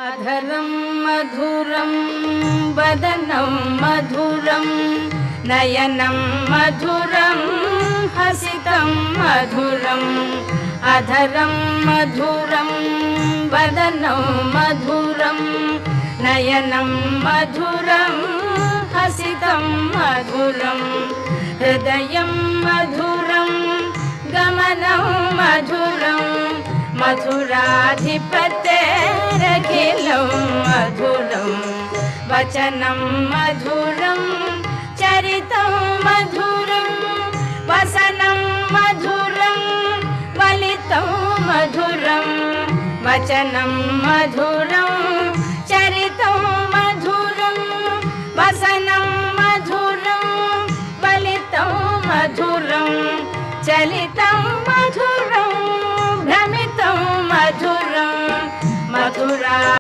अधरं मधुरं वदनं मधुरं नयनं मधुरं हसितं मधुरम् अधरं मधुरं वदनं मधुरं नयनं मधुरं हसितं मधुरं हृदयं मधुरं गमनं मधुरं मधुराधिपतेरखिलं मधुरं वचनं मधुरं चरितं मधुरं वसनं मधुरं वलितं मधुरं वचनं मधुरं